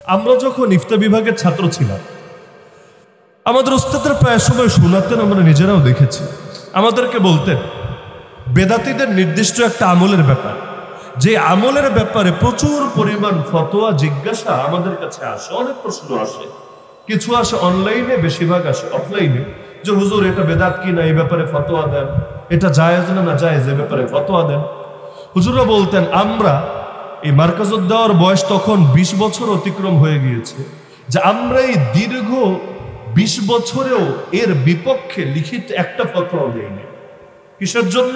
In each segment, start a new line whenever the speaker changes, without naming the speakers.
আমরা যখন ইফতা বিভাগের ছাত্র ছিলাম, আমাদের ওস্তাদের প্রায় সময় শোনাতেন, আমরা নিজেরাও দেখেছি। আমাদেরকে বলতেন বেদাতীদের নির্দিষ্ট একটা আমলের ব্যাপার, যে আমলের ব্যাপারে প্রচুর পরিমাণ ফতোয়া জিজ্ঞাসা আমাদের কাছে আসে, অনেক প্রশ্ন আসে। কিছু আসে অনলাইনে, বেশিরভাগ আসে অফলাইনে, যে হুজুর এটা বেদাত কি না, এই ব্যাপারে ফতোয়া দেন, এটা জায়েজ না না জায়েজ, এ ব্যাপারে ফতোয়া দেন। হুজুররা বলতেন আমরা এই মার্কাজুদ দাওয়ার বয়স তখন 20 বছর অতিক্রম হয়ে গিয়েছে, যে আমরা এই দীর্ঘ 20 বছরেও এর বিপক্ষে লিখিত একটা ফতোয়া দেইনি। কিসের জন্য?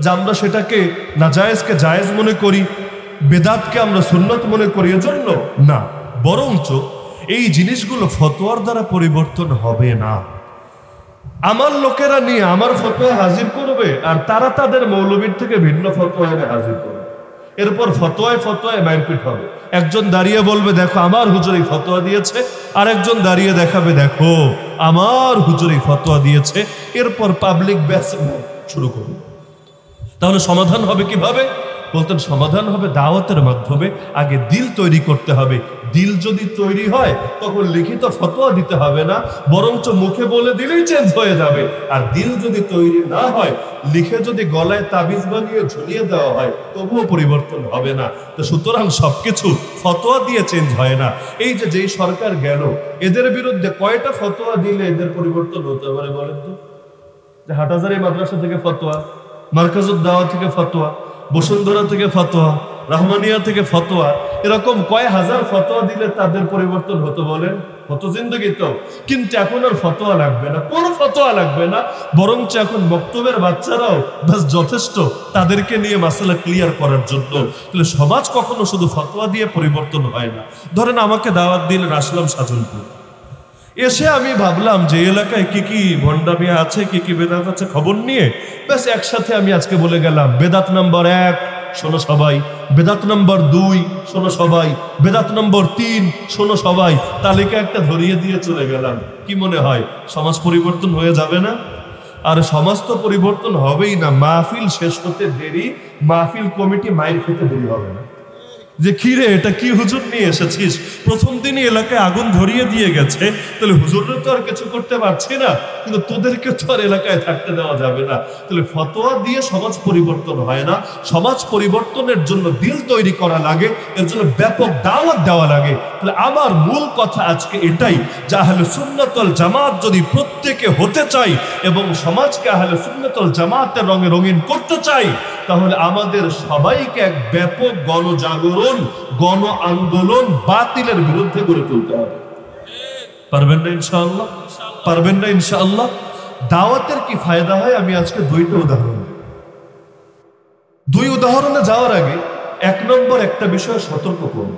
যে আমরা সেটাকে নাজায়েজকে জায়েজ মনে করি, বেদাতকে আমরা সুন্নত মনে করি, এজন্য না, বরঞ্চ এই জিনিসগুলো ফতোয়ার দ্বারা পরিবর্তন হবে না। আমার লোকেরা নিয়ে আমার ফতোয়া হাজির করবে, আর তারা তাদের মৌলবীর থেকে ভিন্ন ফতোয়া এনে হাজির করবে। এরপর ফতোয়ায় ফতোয়ায় মারপিট হবে। একজন দাঁড়িয়ে বলবে দেখো আমার হুজুর এই ফতোয়া দিয়েছে, আর একজন দাঁড়িয়ে দেখাবে দেখো আমার হুজুর এই ফতোয়া দিয়েছে। এরপর পাবলিক ব্যাস শুরু করবে। তাহলে সমাধান হবে কিভাবে? বলতেন সমাধান হবে দাওয়াতের মাধ্যমে। আগে দিল তৈরি করতে হবে। দিল যদি তৈরি হয় তখন লিখিত ফতোয়া দিতে হবে না, বরঞ্চ মুখে বলে দিলেই চেঞ্জ হয়ে যাবে। আর দিল যদি তৈরি না হয়, লিখে যদি গলায় তাবিজ বানিয়ে ঝুলিয়ে দেওয়া হয়, তবুও পরিবর্তন হবে না। তো সুতরাং সবকিছু ফতোয়া দিয়ে চেঞ্জ হয় না। এই যে যেই সরকার গেল, এদের বিরুদ্ধে কয়টা ফতোয়া দিলে এদের পরিবর্তন হতে পারে বলেন তো? যে হাটহাজারী মাদ্রাসা থেকে ফতোয়া, মার্কাজুদ দাওয়া থেকে ফতোয়া, বসুন্ধরা থেকে ফতোয়া, রহমানিয়া থেকে ফতোয়া, এরকম কয় হাজার ফতোয়া দিলে তাদের পরিবর্তন হতো বলেন? হতো জিন্দগি তো। কিন্তু এখন আর ফতোয়া লাগবে না, কোনো ফতোয়া লাগবে না, বরঞ্চ এখন বক্তব্যের বাচ্চারাও বাস যথেষ্ট তাদেরকে নিয়ে মাসালা ক্লিয়ার করার জন্য। তাহলে সমাজ কখনো শুধু ফতোয়া দিয়ে পরিবর্তন হয় না। ধরেন আমাকে দাওয়াত দিলেন, আসলাম সাজনপুর, এসে আমি ভাবলাম যে এলাকায় কি কি ভণ্ডামি আছে, কি কি বেদাত আছে খবর নিয়ে ব্যাস একসাথে আমি আজকে বলে গেলাম বেদাত নাম্বার 1 শোনো সবাই, বেদাত নাম্বার 2 শোনো সবাই, বেদাত নাম্বার 3 শোনো সবাই, তালিকা একটা ধরিয়ে দিয়ে চলে গেলাম। কি মনে হয় সমাজ পরিবর্তন হয়ে যাবে না? আর সমাজ তো পরিবর্তন হবেই না, মাহফিল শেষ হতে দেরি, মাহফিল কমিটি মাইর খেতে দেরি হবে না। যে কি রে এটা কি হুজুর নিয়ে এসেছিস, প্রথম দিনই এলাকায় আগুন ধরিয়ে দিয়ে গেছে, তাহলে হুজুররা তো আর কিছু করতে পারছি না, কিন্তু তোদেরকে তো আর এলাকায় থাকতে দেওয়া যাবে না। তাহলে ফতোয়া দিয়ে সমাজ পরিবর্তন হয় না। সমাজ পরিবর্তনের জন্য দিল তৈরি করা লাগে, এর জন্য ব্যাপক দাওয়াত দেওয়া লাগে। তাহলে আমার মূল কথা আজকে এটাই যে আহলে সুন্নাত ওয়াল জামাত যদি প্রত্যেকে হতে চাই এবং সমাজকে আহলে সুন্নাত ওয়াল জামাতের রঙে রঙিন করতে চাই, তাহলে আমাদের সবাইকে এক ব্যাপক গণজাগরণ, গণ আন্দোলন বাতিলের বিরুদ্ধে গড়ে তুলতে হবে। পারবেন না ইনশাআল্লাহ? পারবেন না ইনশাআল্লাহ? দাওয়াতের কি ফায়দা হয় আমি আজকে 2টা উদাহরণ দেব। 2 উদাহরণে যাওয়ার আগে 1 নম্বর একটা বিষয় সতর্ক করব।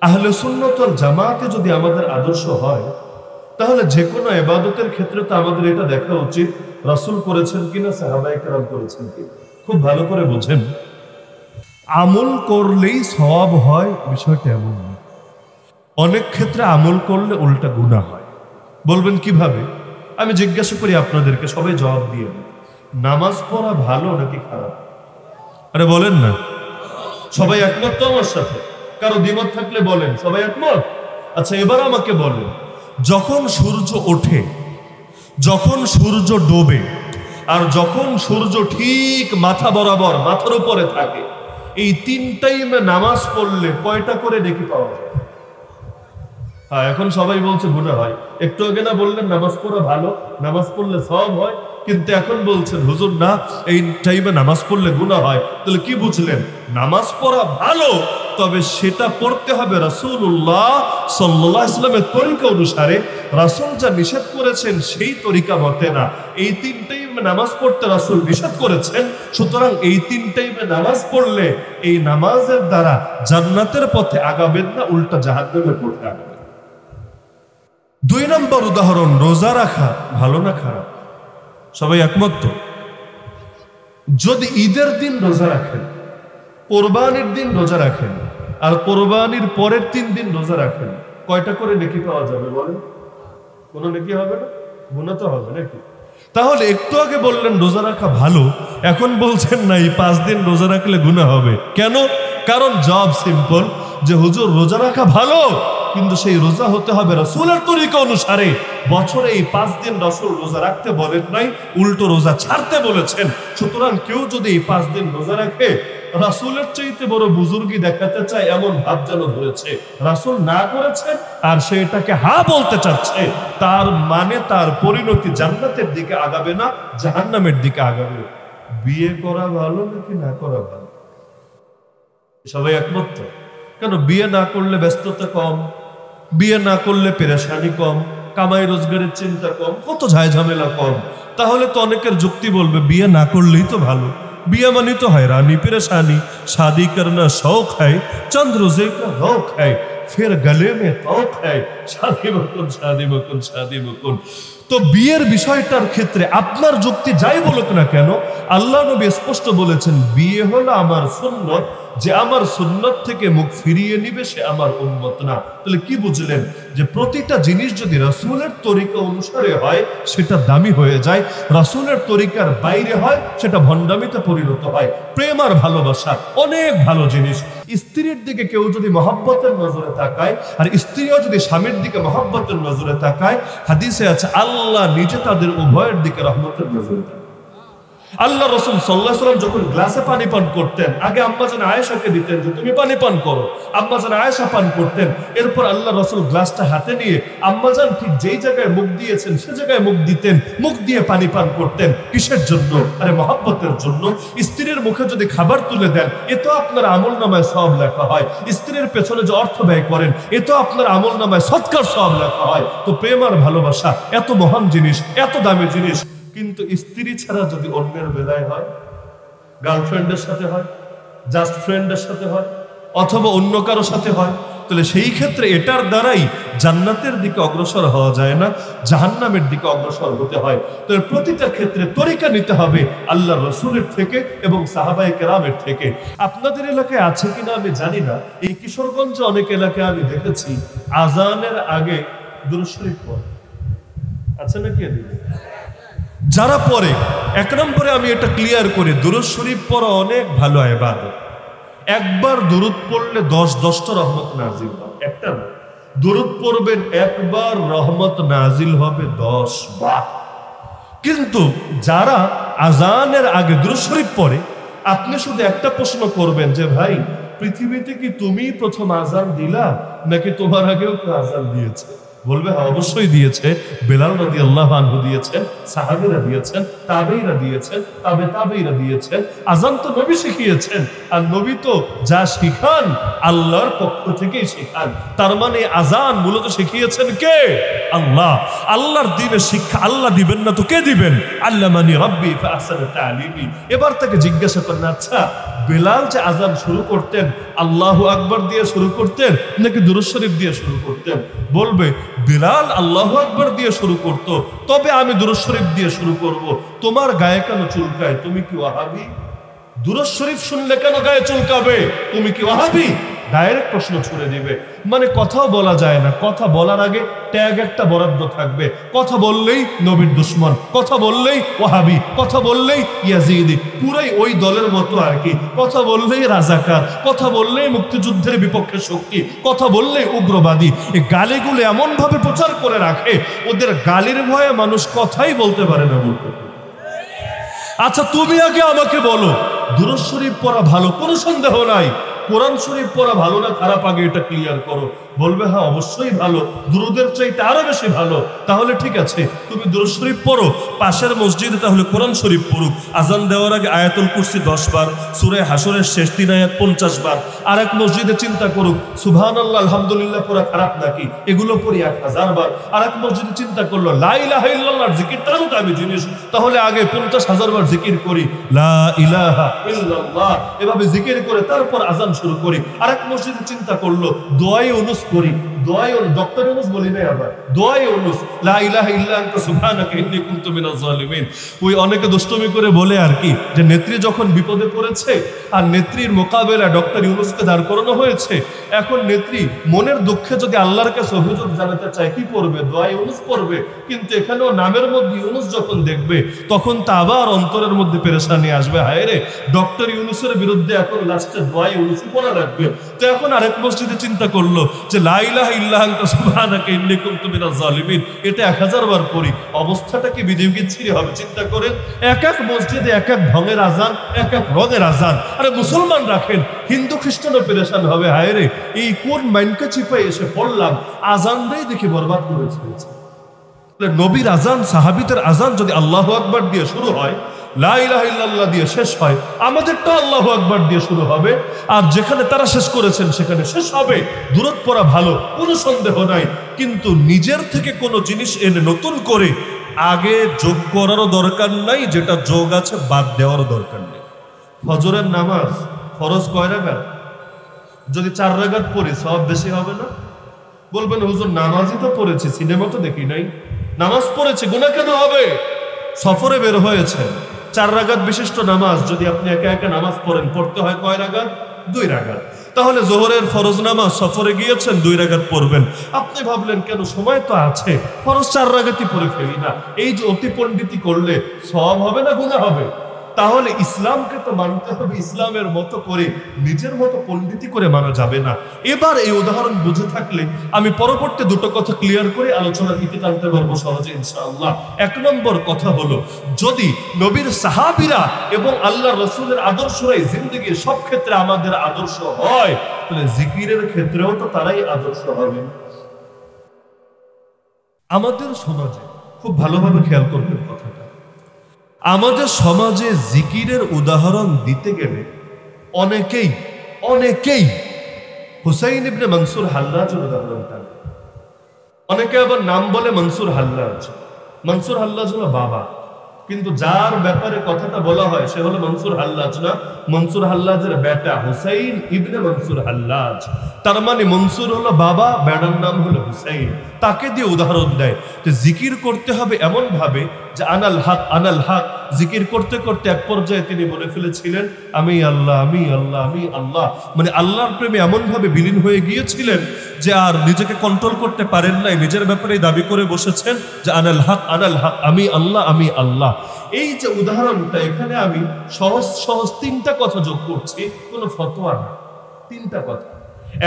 আহলে সুন্নাত ওয়াল জামাতে যদি আমাদের আদর্শ হয়, তাহলে যে কোনো ইবাদতের ক্ষেত্রে তো আমাদের এটা দেখা উচিত রাসূল করেছেন কিনা, সাহাবায়ে কেরাম করেছেন কিনা। খুব ভালো করে বোঝেন, আমল করলেই সওয়াব হয় বিষয়টা এমন না। অনেক ক্ষেত্রে আমল করলে উল্টা গুনাহ হয়। বলবেন কিভাবে? আমি জিজ্ঞাসা করি আপনাদেরকে, সবাই জবাব দিয়ে নামাজ পড়া ভালো নাকি খারাপ? আরে বলেন না। সবাই একমত তো আমার সাথে? কারো দ্বিমত থাকলে বলেন। সবাই একমত? আচ্ছা এবার আমাকে বলেন, যখন সূর্য ওঠে, যখন সূর্য ডোবে, আর যখন সূর্য ঠিক মাথা বরাবর মাথার উপরে থাকে, এই 3 টাইমে নামাজ পড়লে কয়টা করে নেকি পাওয়া যায়? হ্যাঁ, এখন সবাই বলছে গুনাহ হয়। একটু আগে না বললেন নামাজ পড়া ভালো, নামাজ পড়লে সওয়াব হয়, কিন্তু এখন বলছেন হুজুর না এই টাইমে নামাজ পড়লে গুনাহ হয়। তাহলে কি বুঝলেন? নামাজ পড়া ভালো, তবে সেটা পড়তে হবে রাসূলুল্লাহ সাল্লাল্লাহু আলাইহি ওয়াসাল্লামের তরিকা অনুসারে। রাসূল যা নিষেধ করেছেন সেই তরিকা মতে না। এই 3 টাইমে নামাজ পড়তে রাসূল নিষেধ করেছেন, সুতরাং এই 3 টাইমে নামাজ পড়লে এই নামাজের দ্বারা জান্নাতের পথে আগাবেন না, উল্টা জাহান্নামের পথে আগাবেন। 2 নম্বর উদাহরণ, রোজা রাখা ভালো না খারাপ? সবাই একমত তো? যদি ঈদের দিন রোজা রাখেন, কোরবানির দিন রোজা রাখেন, আর কোরবানির পরের 3 দিন রোজা রাখেন, কয়টা করে নেকি পাওয়া যাবে বলেন? কোনো নেকি হবে না, গুনাহ তো হবে নাকি? তাহলে একটু আগে বললেন রোজা রাখা ভালো, এখন বলছেন না এই 5 দিন রোজা রাখলে গুনাহ হবে। কেন? কারণ জব সিম্পল, যে হুজুর রোজা রাখা ভালো, কিন্তু সেই রোজা হতে হবে রাসূলের তরিকা অনুসারে। বছরে এই 5 দিন রাসূল রোজা রাখতে বলেন নাই, উল্টো রোজা ছাড়তে বলেছেন। সুতরাং কেউ যদি এই 5 দিন রোজা রাখে, রাসূলের চাইতে বড় বুজুর্গি দেখাতে চায় এমন ভাব যেন ধরেছে। রাসূল না করেছেন আর সে এটাকে হা বলতে চাচ্ছে, তার মানে তার পরিণতি জান্নাতের দিকে আগাবে না, জাহান্নামের দিকে আগাবে। বিয়ে করা ভালো নাকি না করা ভালো? সবাই একমত তো? কেন বিয়ে না করলে ব্যস্ততা কম, বিয়ে না করলে পেরেশানি কম, কামাই রোজগারের চিন্তা কম, কত ঝামেলা কম। তাহলে তো অনেকের যুক্তি বলবে বিয়ে না করলেই তো ভালো, बिया मानी तो हैरानी परेशानी, शादी करना शौक है, चंद रोजे का रौक है, फिर गले में तौक है, शादी मुकुन शादी मुकुन शादी मुकुन। तो বিয়ের বিষয়টার ক্ষেত্রে আপনার যুক্তি যাই বলুক না কেন, আল্লাহ নবী স্পষ্ট বলেছেন বিয়ে হলো আমার সুন্নত, যে আমার সুন্নত থেকে মুখ ফিরিয়ে নিবে সে আমার উম্মত না। তাহলে কি বুঝলেন যে প্রতিটা জিনিস যদি রাসূলের তরিকা অনুসারে হয় সেটা দামি হয়ে যায়, রাসূলের তরিকার বাইরে হয় সেটা ভণ্ডামিতে পরিণত হয়। প্রেম আর ভালোবাসা অনেক ভালো জিনিস। স্ত্রীর দিকে কেউ যদি মহব্বতের নজরে তাকায় আর স্ত্রীও যদি স্বামীর দিকে মহব্বতের নজরে তাকায়, হাদিসে আছে আল্লাহ নিজে তাদের উভয়ের দিকে রহমতের নজরে তাকায়। আল্লাহ রাসূল সাল্লাল্লাহু আলাইহি ওয়াসাল্লাম যখন গ্লাসে পানি পান করতেন, আগে আম্মাজান আয়েশাকে দিতেন যে তুমি পানি পান করো, আম্মাজান আয়েশা পান করতেন। এরপর আল্লাহ রাসূল গ্লাসটা হাতে নিয়ে আম্মাজান ঠিক যেই জায়গায় মুখ দিয়েছেন সে জায়গায় মুখ দিতেন, মুখ দিয়ে পানি পান করতেন। কিসের জন্য? আরে মহব্বতের জন্য। স্ত্রীর মুখে যদি খাবার তুলে দেন এতো আপনার আমলনামায় সওয়াব লেখা হয়, স্ত্রীর পেছনে যে অর্থ ব্যয় করেন এতো আপনার আমলনামায় সদকার সওয়াব লেখা হয়। তো প্রেম আর ভালোবাসা এত মহান জিনিস, এত দামি জিনিস, কিন্তু স্ত্রী ছাড়া যদি অন্যের বেলায় হয়, গার্লফ্রেন্ডের সাথে হয়, জাস্ট ফ্রেন্ডের সাথে হয়, অথবা অন্য কারো সাথে হয়, তাহলে সেই ক্ষেত্রে এটার দ্বারাই জান্নাতের দিকে অগ্রসর হওয়া যায় না, জাহান্নামের দিকে অগ্রসর হতে হয়। তো প্রতিটা ক্ষেত্রে তরিকা নিতে হবে আল্লাহ রসুলের থেকে এবং সাহাবায়ে কেরামের থেকে। আপনাদের এলাকায় আছে কিনা আমি জানি না, এই কিশোরগঞ্জে অনেক এলাকায় আমি দেখেছি আজানের আগে দুরূদ শরীফ পড়ে। আছে নাকি এদিকে? যারা পড়ে, এক নম্বরে আমি এটা ক্লিয়ার করি, দুরূদ শরীফ পড়া অনেক ভালো ইবাদত। একবার দুরূদ পড়লে 10টা রহমত নাজিল হয়। একটা না, দুরূদ পড়বেন একবার রহমত নাজিল হবে 10 বার। কিন্তু যারা আজানের আগে দুরূদ শরীফ পড়ে, আপনি শুধু একটা প্রশ্ন করবেন যে ভাই পৃথিবীতে কি তুমি প্রথম আজান দিলা নাকি তোমার আগেও কেউ আজান দিয়েছে? বলবে হ্যাঁ অবশ্যই দিয়েছে, বেলাল রাদিয়াল্লাহু আনহু দিয়েছেন, সাহাবীরা দিয়েছেন, তাবেঈরা দিয়েছেন, তাবেঈরা দিয়েছেন। আযান তো নবী শিখিয়েছেন, আর নবী তো যা শিখান আল্লাহর পক্ষ থেকেই শিখান। তার মানে আযান মূলত শিখিয়েছেন কে? আল্লাহ। আল্লাহর দ্বীনের শিক্ষা আল্লাহ দিবেন না তো কে দিবেন? আল্লামানি রাব্বি ফাহসানা তা'লিমি। এবার তাকে জিজ্ঞাসা করেন, আচ্ছা বেলাল যে আযান শুরু করতেন আল্লাহু আকবার দিয়ে শুরু করতেন নাকি দুরূদ শরীফ দিয়ে শুরু করতেন? বলবে বেলাল আল্লাহু আকবার দিয়ে শুরু করত, তবে আমি দুরূদ শরীফ দিয়ে শুরু করব। তোমার গায়ে কেন চুলকায়? তুমি কি ওয়াহাবি? দুরূদ শরীফ শুনলে কেন গায়ে চুলকাবে? তুমি কি ওয়াহাবি? ডাইরেক্ট প্রশ্ন ছুড়ে দিবে। মানে কথাও বলা যায় না, কথা বলার আগে ট্যাগ একটা বরাদ্দ থাকবে। কথা বললেই নবীর দুশমন, কথা বললেই ওয়াহাবি, কথা বললেই ইয়াজিদি, পুরাই ওই দলের মতো আর কি। কথা বললেই রাজাকার, কথা বললেই মুক্তিযুদ্ধের বিপক্ষে শক্তি, কথা বললেই উগ্রবাদী। এই গালিগুলো এমন ভাবে প্রচার করে রাখে, ওদের গালির ভয়ে মানুষ কথাই বলতে পারে না। বলতে আচ্ছা তুমি আগে আমাকে বলো, দুরূদ শরীফ পড়া ভালো, কোনো সন্দেহ নাই। কোরআন শরীফ পড়া ভালো না খারাপ আগে এটা ক্লিয়ার করো। বলবে হ্যাঁ অবশ্যই ভালো, দুরূদের চাইতে আরো বেশি ভালো। তাহলে ঠিক আছে, তুমি দুরূদ শরীফ পড়ো, পাশের মসজিদে তাহলে কোরআন শরীফ পড়ুক। আজান দেওয়ার আগে আয়াতুল কুরসি 10 বার, সূরা হাসরের শেষ 3 আয়াত 50 বার। আর এক মসজিদে চিন্তা করুক সুবহানাল্লাহ আলহামদুলিল্লাহ পড়া খারাপ নাকি, এগুলো পড়ি 1000 বার। আর এক মসজিদে চিন্তা করলো লা ইলাহা ইল্লাল্লাহর জিকিরটাও দামি জিনিস, তাহলে আগে 50,000 বার জিকির করি লা ইলাহা ইল্লাল্লাহ, এভাবে জিকির করে তারপর আজান শুরু করি। আর এক মসজিদে চিন্তা করলো দোয়ায়ে ইউনুস করি, দোয়া ইউনুস, ডক্টর ইউনুস বলি নাই, আবার দোয়া ইউনুস, লা ইলাহা ইল্লা আনতা সুবহানাকা ইন্নী কুনতু মিনাজ জালিমিন। ওই অনেকে দুষ্টুমি করে বলে আর কি, যে নেত্রী যখন বিপদে পড়েছে আর নেত্রীর মোকাবেলা ডক্টর ইউনুসকে দাঁড় করানো হয়েছে, এখন নেত্রী মনের দুঃখে যদি আল্লাহর কাছে অভিযোগ জানাতে চায়, কি পড়বে? দোয়া ইউনুস পড়বে। কিন্তু এখানেও নামের মধ্যে ইউনুস যখন দেখবে, তখন তা আবার অন্তরের মধ্যে পেরেশানি আসবে, হায় রে ডক্টর ইউনুসের বিরুদ্ধে এখন লাস্টে দোয়া ইউনুসই পড়া লাগবে। তো এখন আরেক মসজিদে চিন্তা করলো যে লা ইলাহা ইল্লা আনতা সুবহানাকা ইন্নী কুনতু মিনাজ জালিমিন, এটা 1000 বার পড়ি, অবস্থাটা কি বিচ্ছিরি হবে? চিন্তা করেন, এক এক মসজিদে এক এক ঢঙের আজান, এক এক রঙের আজান। আরে মুসলমান রাখেন, হিন্দু খ্রিস্টানও পেরেশান হবে, হায় রে এই কোন মাইনকে চিপাই এসে পড়লাম, আজানটাই দেখি বরবাদ করে ছেড়েছে। নবীর আজান, সাহাবীদের আজান যদি আল্লাহু আকবার দিয়ে শুরু হয়, লা ইলাহা ইল্লাল্লাহ দিয়ে শেষ হয়, আমাদেরটা আল্লাহু আকবার দিয়ে শুরু হবে। আর যেখানে তারা শেষ করেছেন সেখানে শেষ হবে। দূরত পড়া ভালো, কোনো সন্দেহ নাই, কিন্তু নিজের থেকে কোনো জিনিস এনে নতুন করে আগে যোগ করারও দরকার নাই, যেটা যোগ আছে বাদ দেওয়ারও দরকার নেই। ফজরের নামাজ ফরজ কয় রাকাত? যদি 4 রাকাত পড়ি সওয়াব বেশি হবে না? বলবেন হুজুর নামাজই তো পড়েছি, সিনেমা তো দেখি নাই। নামাজ পড়েছি, গুনাহ কেন হবে? সফরে বের হয়েছে, 4 রাকাত বিশিষ্ট নামাজ যদি আপনি একা একা নামাজ পড়েন, পড়তে হয় কয় রাকাত? 2 রাকাত। তাহলে জোহরের ফরজ নামাজ সফরে গিয়েছেন, 2 রাকাত পড়বেন। আপনি ভাবলেন কেন, সময় তো আছে, ফরজ 4 রাকাতই পড়ে ফেলি না। এই যে অতি পণ্ডিতি করলে সওয়াব হবে না গুনাহ হবে? তাহলে ইসলামকে তো মানতে হবে ইসলামের মতো করে, নিজের মতো পণ্ডিতি করে মানা যাবে না। এবার এই উদাহরণ বুঝে থাকলে আমি পরবর্তী দুটো কথা ক্লিয়ার করে আলোচনার ইতি টানতে পারবো সহজে ইনশাআল্লাহ। 1 নম্বর কথা হলো, যদি নবীর সাহাবীরা এবং আল্লাহ রসুলের আদর্শরাই জিন্দেগির সব ক্ষেত্রে আমাদের আদর্শ হয়, তাহলে জিকিরের ক্ষেত্রেও তো তারাই আদর্শ হবে। আমাদের সমাজে খুব ভালোভাবে খেয়াল করবেন কথাটা, আমাদের সমাজে জিকিরের উদাহরণ দিতে গেলে অনেকেই হুসাইন ইবনে মনসুর হাল্লাজের উদাহরণ টানে। অনেকে আবার নাম বলে মনসুর হাল্লাজ। মনসুর হাল্লাজ হলো বাবা, কিন্তু যার ব্যাপারে কথাটা বলা হয় সে হলো মনসুর হাল্লাজ না, মনসুর হাল্লাজের বেটা হুসাইন ইবনে মনসুর হাল্লাজ। তার মানে মনসুর হলো বাবা, বেটার নাম হলো হুসাইন। তাকে দিয়ে উদাহরণ দেয় যে জিকির করতে হবে এমন ভাবে যে আনাল হক আনাল হক। জিকির করতে করতে এক পর্যায়ে তিনি বলে ফেলেছিলেন আমি আল্লাহ আমি আল্লাহ আমি আল্লাহ, মানে আল্লাহর প্রেমে এমন ভাবে বিলীন হয়ে গিয়েছিলেন যে আর নিজেকে কন্ট্রোল করতে পারেন নাই, নিজের ব্যাপারে দাবি করে বসেছেন যে আনাল হক আমি আল্লাহ আমি আল্লাহ। এই যে উদাহরণটা, এখানে আমি সহজ সহজ 3টা কথা যোগ করছি, কোনো ফতোয়া না, 3টা কথা।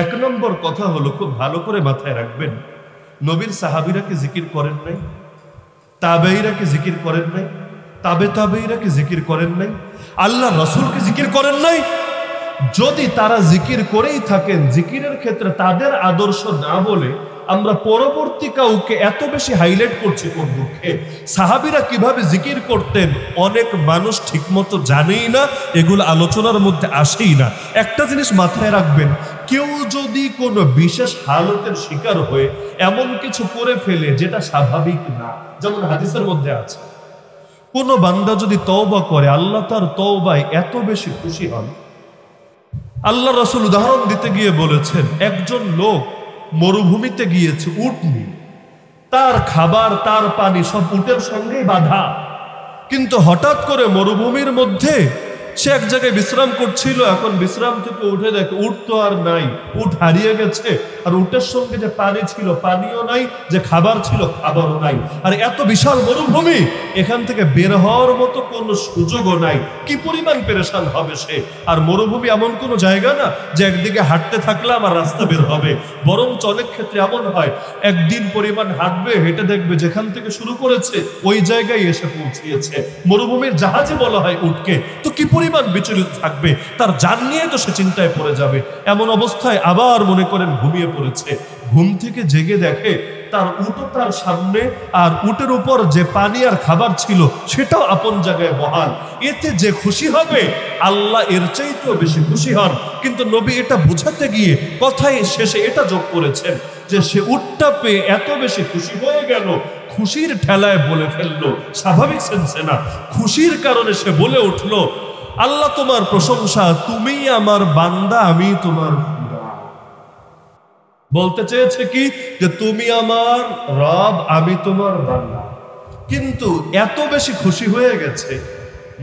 1 নম্বর কথা হলো, খুব ভালো করে মাথায় রাখবেন, নবীর সাহাবীরা কি জিকির করেন নাই? তাবেঈরা কি জিকির করেন নাই? তাবেঈরা কি জিকির করেন নাই? আল্লাহ রাসূল কি জিকির করেন নাই? যদি তারা জিকির করেই থাকেন, জিকিরের ক্ষেত্রে তাদের আদর্শ না বলে আমরা পরবর্তী কাউকে এত বেশি হাইলাইট করছি কোন দুঃখে। সাহাবীরা কিভাবে জিকির করতেন অনেক মানুষ ঠিকমতো জানেই না, এগুলো আলোচনার মধ্যে আসেই না। একটা জিনিস মাথায় রাখবেন, কেউ যদি কোনো বিশেষ হালতের শিকার হয়ে এমন কিছু করে ফেলে যেটা স্বাভাবিক না, যেমন হাদিসের মধ্যে আছে, কোন বান্দা যদি তওবা করে আল্লাহ তার তওবায় এত বেশি খুশি হন। আল্লাহ রাসূল উদাহরণ দিতে গিয়ে বলেছেন, একজন লোক মরুভূমিতে গিয়েছে উট নিয়ে, তার খাবার তার পানি সব উটের সঙ্গেই বাঁধা, কিন্তু হঠাৎ করে মরুভূমির মধ্যে সে এক জায়গায় বিশ্রাম করছিল। এখন বিশ্রাম থেকে উঠে দেখে উট তো আর নাই, উট হারিয়ে গেছে। আর উটের সঙ্গে যে পানি ছিল পানিও নাই, যে খাবার ছিল খাবারও নাই। আর এত বিশাল মরুভূমি, এখান থেকে বের হওয়ার মতো কোনো সুযোগও নাই। কি পরিমাণ পেরেশান হবে সে। আর মরুভূমি এমন কোনো জায়গা না যে একদিকে হাঁটতে থাকলে আমার রাস্তা বের হবে, বরং অনেক ক্ষেত্রে এমন হয় একদিন পরিমাণ হাঁটবে, হেঁটে দেখবে যেখান থেকে শুরু করেছে ওই জায়গায় এসে পৌঁছিয়েছে। মরুভূমির জাহাজে বলা হয় উটকে। তো কি পরিমাণ বিচলিত থাকবে, তার জান নিয়ে তো সে চিন্তায় পড়ে যাবে। এমন অবস্থায় আবার মনে করেন ঘুমিয়ে পড়েছে, ঘুম থেকে জেগে দেখে তার উটও তার সামনে, আর উটের উপর যে পানি আর খাবার ছিল সেটাও আপন জায়গায় বহাল। এতে যে খুশি হবে আল্লাহ এর চাইতেও বেশি খুশি হন। কিন্তু নবী এটা বুঝাতে গিয়ে কথায় শেষে এটা যোগ করেছেন যে সে উটটা পেয়ে এত বেশি খুশি হয়ে গেল, খুশির ঠেলায় বলে ফেললো, স্বাভাবিক সেন্সে না, খুশির কারণে সে বলে উঠলো, আল্লাহ তোমার প্রশংসা, তুমি আমার বান্দা, আমি তোমার খুদা। বলতে চেয়েছে কি যে তুমি আমার রব, আমি তোমার বান্দা। কিন্তু এত বেশি খুশি হয়ে গেছে,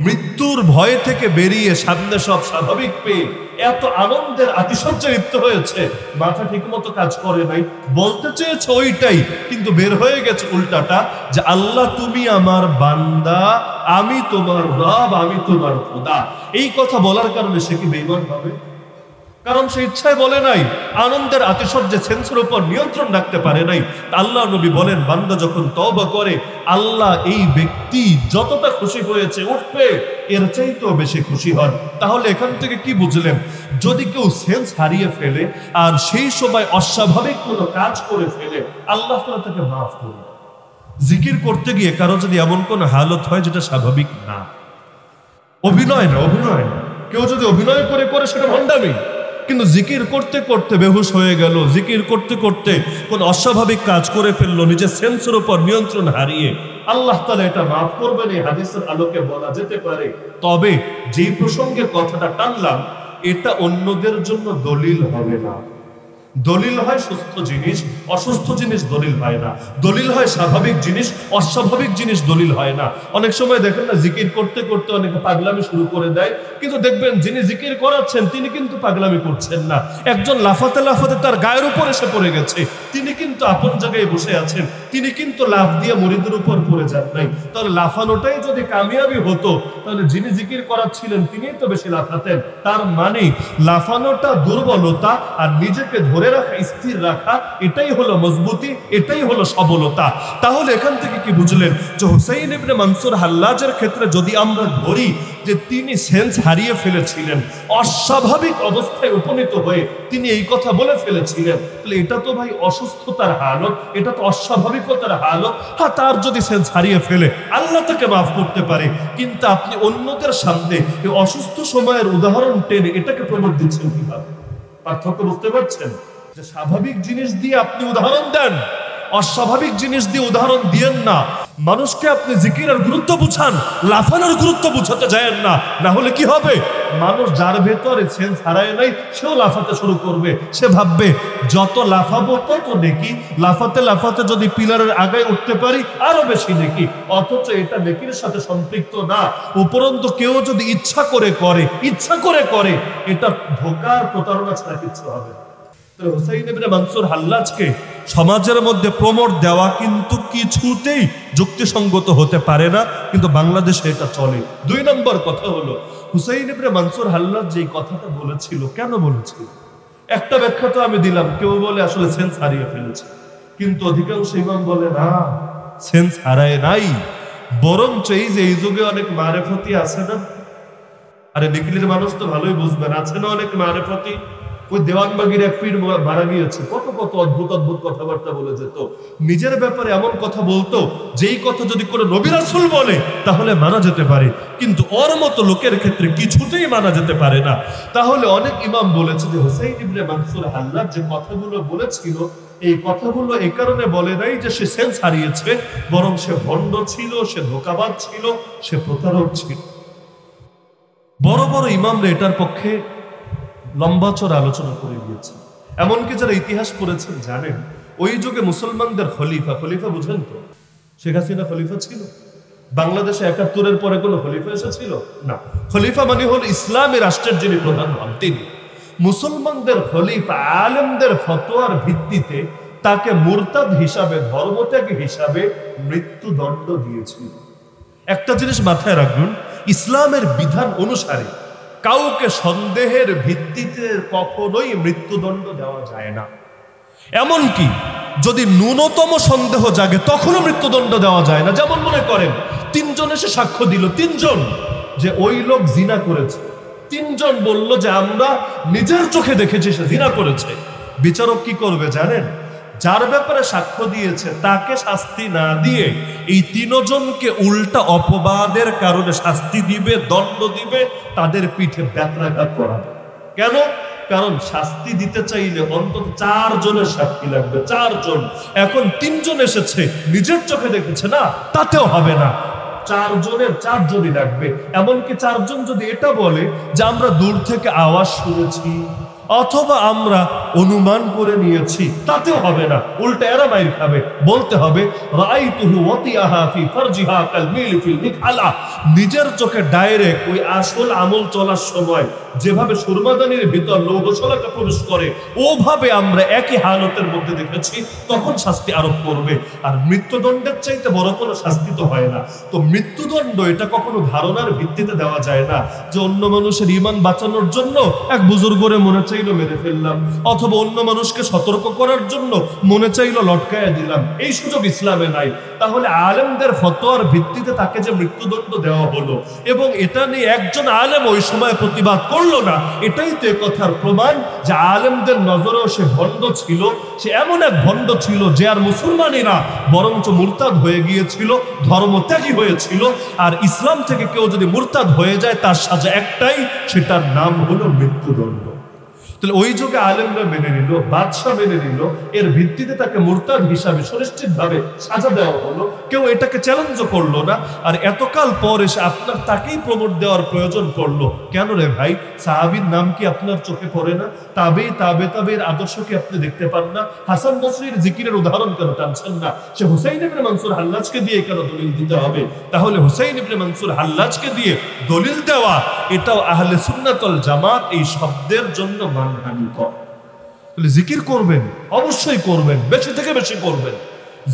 মৃত্যুর ভয় থেকে বেরিয়ে সামনে সব স্বাভাবিক পেয়ে এত আনন্দের আতিশয্যে লিপ্ত হয়েছে, মাথা ঠিক মতো কাজ করে নাই। বলতে চেয়েছে ওইটাই, কিন্তু বের হয়ে গেছে উল্টাটা, যে আল্লাহ তুমি আমার বান্দা, আমি তোমার রব, আমি তোমার খোদা। এই কথা বলার কারণে সে কি বেঈমান হবে? কারণ সে ইচ্ছায় বলে নাই, আনন্দের আতিশয্যে সেন্সের উপর নিয়ন্ত্রণ রাখতে পারে নাই। আল্লাহ নবী বলেন, বান্দা যখন তওবা করে আল্লাহ এই ব্যক্তি যতটা খুশি হয়েছে উঠবে এর চাইতেও বেশি খুশি হন। তাহলে এখান থেকে কি বুঝলেন? যদি কেউ সেন্স হারিয়ে ফেলে আর সেই সময় অস্বাভাবিক কোনো কাজ করে ফেলে, আল্লাহ তাআলা তাকে মাফ করবে। জিকির করতে গিয়ে কারো যদি এমন কোনো হালত হয় যেটা স্বাভাবিক না, অভিনয় না, অভিনয় না, কেউ যদি অভিনয় করে করে সেটা ভণ্ডামি। কিন্তু জিকির করতে করতে বেহুশ হয়ে গেল, জিকির করতে করতে কোন অস্বাভাবিক কাজ করে ফেললো, নিজের সেন্সের উপর নিয়ন্ত্রণ হারিয়ে, আল্লাহ তাআলা এটা মাফ করবেন, এই হাদিসের আলোকে বলা যেতে পারে। তবে যেই প্রসঙ্গে কথাটা টানলাম, এটা অন্যদের জন্য দলিল হবে না। দলিল হয় সুস্থ জিনিস, অসুস্থ জিনিস দলিল হয় না। দলিল হয় স্বাভাবিক জিনিস, অস্বাভাবিক জিনিস দলিল হয় না। অনেক সময় দেখেন না, জিকির করতে করতে অনেকে পাগলামি শুরু করে দেয়, কিন্তু দেখবেন যিনি জিকির করাচ্ছেন তিনি কিন্তু পাগলামি করছেন না। একজন লাফাতে লাফাতে তার গায়ের উপর এসে পড়ে গেছে, তিনি কিন্তু আপন জায়গায় বসে আছেন, তিনি কিন্তু লাফ দিয়ে মুরিদের উপর পড়ে যান নাই। তাহলে লাফানোটাই যদি কামিয়াবি হতো, তাহলে যিনি জিকির করাচ্ছিলেন তিনিই তো বেশি লাফাতেন। তার মানে লাফানোটা দুর্বলতা, আর নিজেকে ধরে রাখা, স্থির রাখা, এটাই হলো মজবুতি, এটাই হলো সবলতা। তাহলে এখান থেকে কি বুঝলেন যে হুসাইন ইবনে মানসুর হাল্লাজের ক্ষেত্রে যদি আমরা ধরি যে তিনি সেন্স হারিয়ে ফেলেছিলেন, অস্বাভাবিক অবস্থায় উপনীত হয়ে তিনি এই কথা বলে ফেলেছিলেন, তাহলে এটা তো ভাই অসুস্থতার হালত, এটা তো অস্বাভাবিকতার হালত। হ্যাঁ, তার যদি সেন্স হারিয়ে ফেলে আল্লাহ তাকে মাফ করতে পারে, কিন্তু আপনি অন্যদের সামনে এই অসুস্থ সময়ের উদাহরণ টেনে এটাকে প্রমোট দিচ্ছেন কিভাবে? পার্থক্য বুঝতে পারছেন? যে স্বাভাবিক জিনিস দিয়ে আপনি উদাহরণ দেন, অস্বাভাবিক জিনিস দিয়ে উদাহরণ দিয়েন না। মানুষকে আপনি জিকিরের গুরুত্ব বুঝান, লাফানোর গুরুত্ব বুঝাতে যায়েন না। না হলে কি হবে? মানুষ যার ভেতরে সেন্স হারায় নাই সেও লাফাতে শুরু করবে। সে ভাববে যত লাফাবো তত নেকি, লাফাতে লাফাতে যদি পিলারের আগায় উঠতে পারি আরো বেশি নেকি। অথচ এটা নেকির সাথে সম্পৃক্ত না। উপরন্তু কেউ যদি ইচ্ছা করে করে এটা ধোঁকার প্রতারণা ছাড়া কিছু হবে না। হুসাইন ইবনে মানসুর হাল্লাজকে সমাজের মধ্যে প্রমোট দেওয়া কিন্তু কিছুতেই যুক্তিসঙ্গত হতে পারে না, কিন্তু বাংলাদেশে এটা চলে। 2 নম্বর কথা হলো, হুসাইন ইবনে মানসুর হাল্লাজ যেই কথাটা বলেছিল, কেন বলেছিল? একটা ব্যাখ্যা তো আমি দিলাম, কেউ বলে আসলে সেন্স হারিয়ে ফেলেছে, কিন্তু অধিকাংশ ইমাম বলে না, সেন্স হারায় নাই, বরঞ্চ এই যে এই যুগে অনেক মারেফতি আছে না, আরে নিকলির মানুষ তো ভালোই বুঝবেন, আছে না অনেক মারেফতি? ওই দেওয়ানবাগির এক পীর মারা গিয়েছে, কত কত অদ্ভুত অদ্ভুত কথাবার্তা বলে যেত, নিজের ব্যাপারে এমন কথা বলতো যেই কথা যদি কোনো নবী রাসূল বলে তাহলে মানা যেতে পারে, কিন্তু ওর মতো লোকের ক্ষেত্রে কিছুতেই মানা যেতে পারে না। তাহলে অনেক ইমাম বলেছে যে হুসাইন ইবনে মানসুর হাল্লাজ যে কথাগুলো বলেছিল, এই কথাগুলো এই কারণে বলে নাই যে সে সেন্স হারিয়েছে, বরং সে ভণ্ড ছিল, সে ধোঁকাবাজ ছিল, সে প্রতারক ছিল। বড় বড় ইমামরা এটার পক্ষে লম্বা চড়া আলোচনা করে দিয়েছে। এমনকি যারা ইতিহাস পড়েছেন জানেন, ওই যুগে মুসলমানদের খলিফা বুঝেন তো? শেখ হাসিনা খলিফা ছিল? বাংলাদেশে ৭১-এর পরে কোনো খলিফা এসেছিল না। খলিফা মানে হল ইসলামী রাষ্ট্রের যিনি প্রধান হন তিনি। মুসলমানদের খলিফা আলেমদের ফতোয়ার ভিত্তিতে তাকে মুরতাদ হিসাবে, ধর্মত্যাগী হিসাবে মৃত্যুদণ্ড দিয়েছিল। একটা জিনিস মাথায় রাখবেন, ইসলামের বিধান অনুসারে কাউকে সন্দেহের ভিত্তিতে কখনোই মৃত্যুদণ্ড দেওয়া যায় না। এমনকি যদি ন্যূনতম সন্দেহ জাগে তখনও মৃত্যুদণ্ড দেওয়া যায় না। যেমন মনে করেন 3 জন এসে সাক্ষ্য দিল, 3 জন যে ওই লোক জিনা করেছে, 3 জন বলল যে আমরা নিজের চোখে দেখেছি সে জিনা করেছে। বিচারক কি করবে জানেন? যার ব্যাপারে সাক্ষ্য দিয়েছে তাকে শাস্তি না দিয়ে এই 3 জনকে উল্টা অপবাদের কারণে শাস্তি দিবে, দণ্ড দিবে, তাদের পিঠে ব্যথাঘাত করাবে। কেন? কারণ শাস্তি দিতে চাইলে অন্তত 4 জনের সাক্ষী লাগবে, 4 জন। এখন 3 জন এসেছে, নিজের চোখে দেখেছে না, তাতেও হবে না, 4 জনের 4 জনই লাগবে। এমনকি 4 জন যদি এটা বলে যে আমরা দূর থেকে আওয়াজ শুনেছি, অথবা আমরা অনুমান করে নিয়েছি, তাতেও হবে না, উল্টা এরা মাইর খাবে। বলতে হবে রাআইতুহু ওয়াতিয়াহা ফি ফারজিহা কালমিল ফিল মিকহালা, নিজের চোখে ডাইরেক্ট ওই আসল আমল চলার সময় যেভাবে সুরমাদানির ভিতর লৌহশলাটা প্রবেশ করে ওভাবে আমরা একই হালতের মধ্যে দেখেছি, তখন শাস্তি আরোপ করবে। আর মৃত্যুদণ্ডের চাইতে বড় কোনো শাস্তি তো হয় না। তো মৃত্যুদণ্ড এটা কখনো ধারণার ভিত্তিতে দেওয়া যায় না, যে অন্য মানুষের ঈমান বাঁচানোর জন্য এক বুজুর্গরে মনে চাইলো মেরে ফেললাম, অথবা অন্য মানুষকে সতর্ক করার জন্য মনে চাইলো লটকায়া দিলাম, এই সুযোগ ইসলামে নাই। তাহলে আলেমদের ফতোয়ার ভিত্তিতে তাকে যে মৃত্যুদণ্ড দেওয়া হলো এবং এটা নিয়ে একজন আলেম ওই সময় প্রতিবাদ করলো না, এটাই তো কথার প্রমাণ যে আলেমদের নজরেও সে ভণ্ড ছিল। সে এমন এক ভণ্ড ছিল যে আর মুসলমানই না, বরঞ্চ মুরতাদ হয়ে গিয়েছিল, ধর্মত্যাগী হয়েছিল। আর ইসলাম থেকে কেউ যদি মুরতাদ হয়ে যায় তার সাজা একটাই, সেটার নাম হলো মৃত্যুদণ্ড। তাহলে ওই যুগে আলেমরা মেনে নিল, বাদশাহ মেনে নিল, এর ভিত্তিতে তাকে মুরতাদ হিসাবে সুনিশ্চিতভাবে সাজা দেওয়া হলো, কেউ এটাকে চ্যালেঞ্জ করলো না। আর এতকাল পর এসে আপনার তাকেই প্রমোট দেওয়ার প্রয়োজন পড়লো কেন রে ভাই? সাহাবীর নাম কি আপনার চোখে পড়ে না? তাবেঈর আদর্শ কি আপনি দেখতে পান না? হাসান বসরির জিকিরের উদাহরণ কেন টানছেন না? সে হুসাইন ইবনে মানসুর হাল্লাজকে দিয়ে কেন দলিল দিতে হবে? তাহলে হুসাইন ইবনে মানসুর হাল্লাজকে দিয়ে দলিল দেওয়া এটাও আহলে সুন্নাত ওয়াল জামাত এই শব্দের জন্য মানহানিকর। তাহলে জিকির করবেন, অবশ্যই করবেন, বেশি থেকে বেশি করবেন।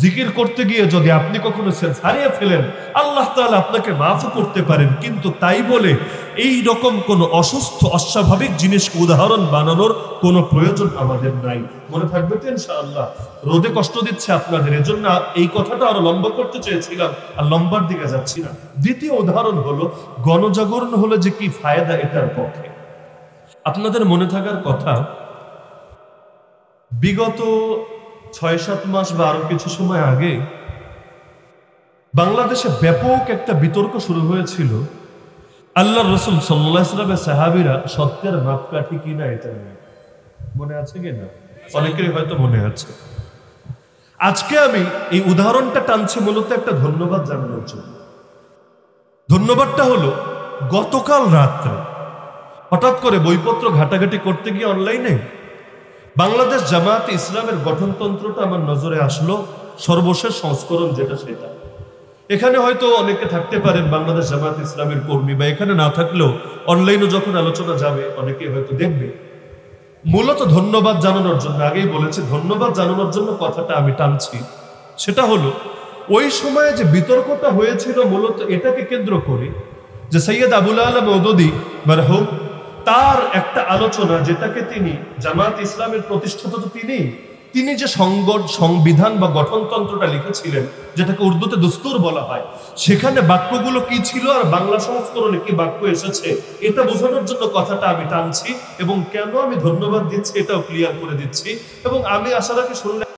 জিকির করতে গিয়ে যদি আপনি কখনো সেন্স হারিয়ে ফেলেন, আল্লাহ তাআলা আপনাকে মাফ করতে পারেন, কিন্তু তাই বলে এই রকম কোন অসুস্থ অস্বাভাবিক জিনিসকে উদাহরণ বানানোর কোনো প্রয়োজন আমাদের নাই। মনে থাকবে তো ইনশাআল্লাহ? রোদে কষ্ট দিচ্ছে আপনাদের, এজন্য এই কথাটা আরো লম্বা করতে চেয়েছিলাম, আর লম্বার দিকে যাচ্ছি না। দ্বিতীয় উদাহরণ হলো গণজাগরণ হলে যে কি ফায়দা এটার পক্ষে। আপনাদের মনে থাকার কথা, বিগত ৬-৭ মাস বা আরো কিছু সময় আগে বাংলাদেশে ব্যাপক একটা বিতর্ক শুরু হয়েছিল আল্লাহর রাসূল সাল্লাল্লাহু আলাইহি ওয়াসাল্লামের সাহাবীরা সত্যের মাপকাঠি কিনা, এটা নিয়ে। মনে আছে কিনা? অনেকেরই হয়তো মনে আছে। আজকে আমি এই উদাহরণটা টানছি মূলত একটা ধন্যবাদ জানানোর জন্য। ধন্যবাদটা হলো, গতকাল রাত্রে হঠাৎ করে বইপত্র ঘাটাঘাটি করতে গিয়ে অনলাইনে বাংলাদেশ জামায়াতে ইসলামের গঠনতন্ত্রটা আমার নজরে আসলো, সর্বশেষ সংস্করণ যেটা সেটা। এখানে হয়তো অনেকে থাকতে পারেন বাংলাদেশ জামায়াতে ইসলামের কর্মী, বা এখানে না থাকলেও অনলাইনে যখন আলোচনা যাবে অনেকে হয়তো দেখবে। মূলত ধন্যবাদ জানানোর জন্য, আগেই বলেছি ধন্যবাদ জানানোর জন্য কথাটা আমি টানছি, সেটা হলো ওই সময়ে যে বিতর্কটা হয়েছিল মূলত এটাকে কেন্দ্র করে যে সৈয়দ আবুল আলা মওদুদী মারহুম, তার একটা আলোচনা যেটাকে তিনি জামায়াত ইসলামের প্রতিষ্ঠাতা তো তিনি যে সংবিধান বা গঠনতন্ত্রটা লিখেছিলেন, যেটাকে উর্দুতে দস্তুর বলা হয়, সেখানে বাক্যগুলো কি ছিল আর বাংলা সংস্করণে কি বাক্য এসেছে, এটা বোঝানোর জন্য কথাটা আমি টানছি। এবং কেন আমি ধন্যবাদ দিচ্ছি এটাও ক্লিয়ার করে দিচ্ছি। এবং আমি আশা রাখি শুনলে